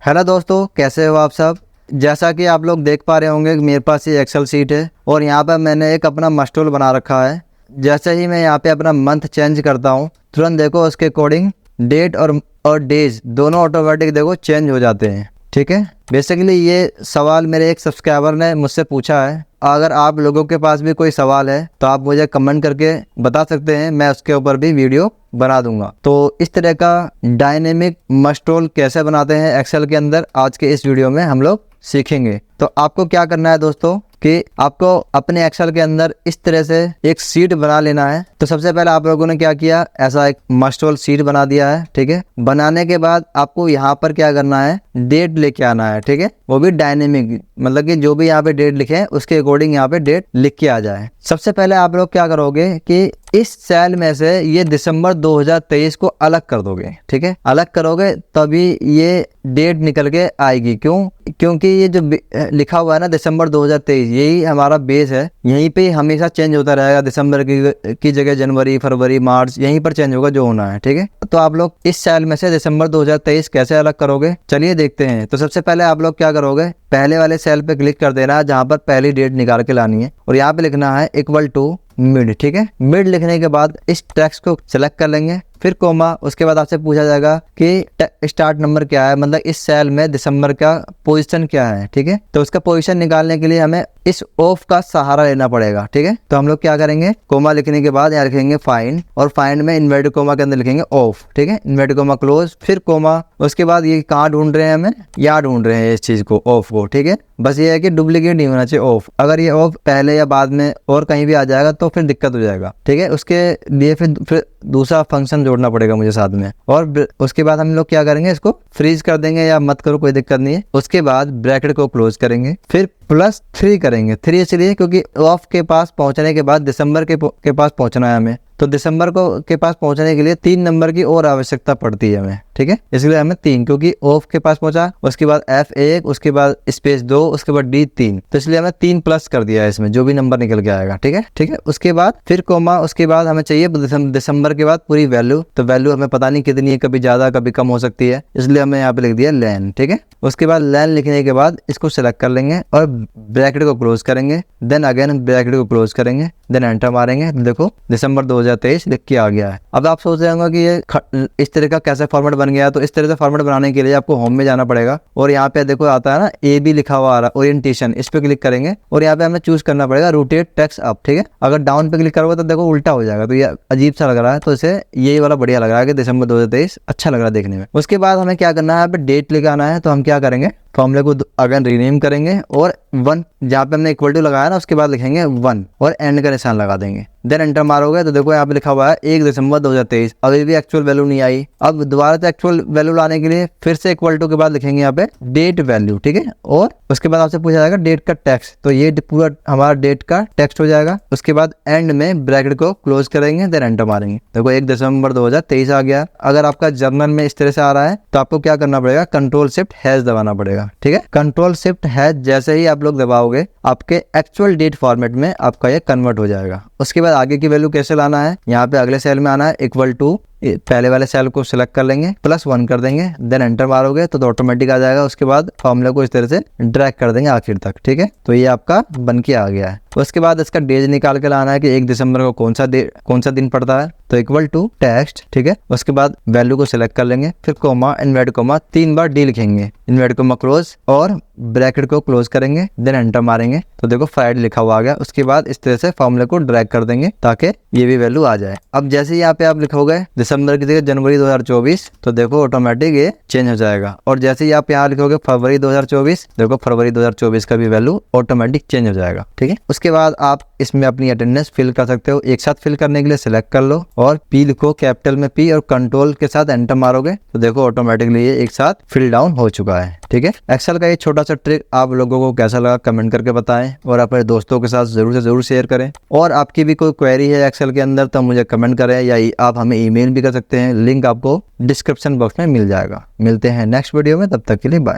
Hello दोस्तों, कैसे हो आप सब। जैसा कि आप लोग देख पा रहे होंगे मेरे पास ये एक्सेल सीट है और यहाँ पर मैंने एक अपना मस्टूल बना रखा है। जैसे ही मैं यहाँ पे अपना मंथ चेंज करता हूँ तुरंत देखो उसके अकॉर्डिंग डेट और डेज दोनों ऑटोमेटिक देखो चेंज हो जाते हैं। ठीक है, बेसिकली ये सवाल मेरे एक सब्सक्राइबर ने मुझसे पूछा है। अगर आप लोगों के पास भी कोई सवाल है तो आप मुझे कमेंट करके बता सकते हैं, मैं उसके ऊपर भी वीडियो बना दूंगा। तो इस तरह का डायनेमिक मस्टूल कैसे बनाते हैं एक्सेल के अंदर आज के इस वीडियो में हम लोग सीखेंगे। तो आपको क्या करना है दोस्तों कि आपको अपने एक्सेल के अंदर इस तरह से एक सीट बना लेना है। तो सबसे पहले आप लोगों ने क्या किया, ऐसा एक मस्टूल सीट बना दिया है। ठीक है, बनाने के बाद आपको यहाँ पर क्या करना है, डेट लेके आना है। ठीक है, वो भी डायनेमिक, मतलब कि जो भी यहाँ पे डेट लिखे हैं उसके अकॉर्डिंग यहाँ पे डेट लिख के आ जाए। सबसे पहले आप लोग क्या करोगे कि इस सेल में से ये दिसंबर 2023 को अलग कर दोगे। ठीक है, अलग करोगे तभी ये डेट निकल के आएगी। क्योंकि ये जो लिखा हुआ है ना दिसंबर 2023, यही हमारा बेस है, यहीं पे हमेशा चेंज होता रहेगा। दिसंबर की जगह जनवरी, फरवरी, मार्च यहीं पर चेंज होगा जो होना है। ठीक है, तो आप लोग इस सेल में से दिसंबर 2023 कैसे अलग करोगे, चलिए देखते हैं। तो सबसे पहले आप लोग क्या करोगे, पहले वाले सेल पे क्लिक कर देना है जहां पर पहली डेट निकाल के लानी है और यहाँ पे लिखना है इक्वल टू मिड। ठीक है, मिड लिखने के बाद इस टेक्स्ट को सिलेक्ट कर लेंगे, फिर कोमा, उसके बाद आपसे पूछा जाएगा कि स्टार्ट नंबर क्या है, मतलब इस सेल में दिसंबर का पोजीशन क्या है। ठीक है, तो उसका पोजीशन निकालने के लिए हमें इस ऑफ का सहारा लेना पड़ेगा। ठीक है, तो हम लोग क्या करेंगे, कोमा लिखने के बाद यहाँ लिखेंगे फाइंड और फाइंड में इन्वर्टेड कोमा के अंदर लिखेंगे ऑफ। ठीक है, इन्वर्टेड कोमा क्लोज, फिर कोमा, उसके बाद ये कहाँ ढूंढ रहे हैं, हमें यहाँ ढूंढ रहे हैं इस चीज को, ऑफ को। ठीक है, बस ये है कि डुप्लीकेट नहीं होना चाहिए ऑफ। अगर ये ऑफ पहले या बाद में और कहीं भी आ जाएगा तो फिर दिक्कत हो जाएगा। ठीक है, उसके लिए फिर दूसरा फंक्शन जोड़ना पड़ेगा मुझे साथ में। और उसके बाद हम लोग क्या करेंगे, इसको फ्रीज कर देंगे या मत करो कोई दिक्कत नहीं है। उसके बाद ब्रैकेट को क्लोज करेंगे, फिर +3 करेंगे। 3 इसलिए क्योंकि ऑफ के पास पहुंचने के बाद दिसंबर के पास पहुंचना है हमें, तो दिसंबर के पास पहुंचने के लिए 3 नंबर की और आवश्यकता पड़ती है हमें। ठीक है, इसलिए हमें 3, क्योंकि ऑफ के पास पहुंचा, उसके बाद F1, उसके बाद स्पेस 2, उसके बाद D3, तो इसलिए हमें 3 प्लस कर दिया है इसमें, जो भी नंबर निकल के आएगा। ठीक है, ठीक है, उसके बाद फिर कोमा, उसके बाद हमें चाहिए दिसंबर के बाद पूरी वैल्यू। तो वैल्यू हमें पता नहीं कितनी है, कभी ज्यादा कभी कम हो सकती है, इसलिए हमें यहाँ पे लिख दिया लेन। ठीक है, उसके बाद लेन लिखने के बाद इसको सिलेक्ट कर लेंगे और ब्रैकेट को क्लोज करेंगे, देन अगेन ब्रैकेट को क्लोज करेंगे, देन एंटर मारेंगे। देखो दिसंबर 2023 लिख के आ गया है। अब आप सोच रहे होंगे कि ये इस तरह का कैसे फॉर्मेट बन गया। तो इस तरह से फॉर्मेट बनाने के लिए आपको होम में जाना पड़ेगा और यहाँ पे देखो आता है ना AB लिखा हुआ आ रहा है, ओरिएंटेशन, इस पे क्लिक करेंगे और यहाँ पे हमें चूज करना पड़ेगा रोटेट टेक्स्ट अप। ठीक है, अगर डाउन पे क्लिक करोगे तो देखो उल्टा हो जाएगा, तो ये अजीब सा लग रहा है, तो इसे यही वाला बढ़िया लग रहा है कि दिसंबर 2023 अच्छा लग रहा है देखने में। उसके बाद हमें क्या करना है, यहाँ पे डेट लेके आना है। तो हम क्या करेंगे, फॉर्मूले को अगेन रीनेम करेंगे और 1 जहाँ पे हमने इक्वल टू लगाया ना उसके बाद लिखेंगे 1 और एंड का निशान लगा देंगे, देन एंटर मारोगे तो देखो यहाँ पे लिखा हुआ है 1 दिसंबर 2023। अभी भी एक्चुअल वैल्यू नहीं आई। अब दोबारा से एक्चुअल वैल्यू लाने के लिए फिर से इक्वल टू के बाद लिखेंगे यहाँ पे डेट वैल्यू। ठीक है, और उसके बाद आपसे पूछा जाएगा डेट का टेक्स्ट, तो ये पूरा हमारा डेट का टेक्स्ट हो जाएगा। उसके बाद एंड में ब्रैकेट को क्लोज करेंगे, देन एंटर मारेंगे। देखो 1 दिसंबर 2023 आ गया। अगर आपका जर्नल में इस तरह से आ रहा है तो आपको क्या करना पड़ेगा, Ctrl+Shift# दबाना पड़ेगा। ठीक है, Ctrl+Shift# जैसे ही आप लोग दबाओगे आपके एक्चुअल डेट फॉर्मेट में आपका ये कन्वर्ट हो जाएगा। उसके बाद आगे की वैल्यू कैसे लाना है, यहाँ पे अगले सेल में आना है, इक्वल टू पहले वाले सेल को सिलेक्ट कर लेंगे, +1 कर देंगे, देन एंटर मारोगे तो ऑटोमेटिक आ जाएगा। उसके बाद फॉर्मूले को इस तरह से ड्रैग कर देंगे आखिर तक। ठीक है, तो ये आपका बन के आ गया है। उसके बाद इसका डेज निकाल के लाना है कि 1 दिसंबर को कौन सा दिन पड़ता है, तो इक्वल टू टेक्स्ट। ठीक है, उसके बाद वैल्यू को सिलेक्ट कर लेंगे, फिर कोमा, इन्वर्टेड कोमा, 3 बार D लिखेंगे, इन्वर्टेड कोमा क्लोज और ब्रैकेट को क्लोज करेंगे, देन एंटर मारेंगे तो देखो फ्राइडे लिखा हुआ आ गया। उसके बाद इस तरह से फॉर्मूले को ड्रैग कर देंगे ताकि ये भी वैल्यू आ जाए। अब जैसे ही यहाँ पे आप लिखोगे दिसंबर की जगह जनवरी 2024, तो देखो ऑटोमेटिक ये चेंज हो जाएगा। और जैसे ही आप यहाँ लिखोगे फरवरी 2024, देखो फरवरी 2024 का भी वैल्यू ऑटोमेटिक चेंज हो जाएगा। ठीक है, उसके बाद आप इसमें अपनी अटेंडेंस फिल कर सकते हो। एक साथ फिल करने के लिए सिलेक्ट कर लो और P लिखो, कैपिटल में P, और कंट्रोल के साथ एंटर मारोगे तो देखो ऑटोमेटिकली ये एक साथ फिल डाउन हो चुका है। ठीक है, एक्सेल का ये छोटा सा ट्रिक आप लोगों को कैसा लगा कमेंट करके बताएं और अपने दोस्तों के साथ जरूर से जरूर शेयर करें। और आपकी भी कोई क्वेरी है एक्सेल के अंदर तो मुझे कमेंट करें या आप हमें ईमेल भी कर सकते हैं, लिंक आपको डिस्क्रिप्शन बॉक्स में मिल जाएगा। मिलते हैं नेक्स्ट वीडियो में, तब तक के लिए बाय।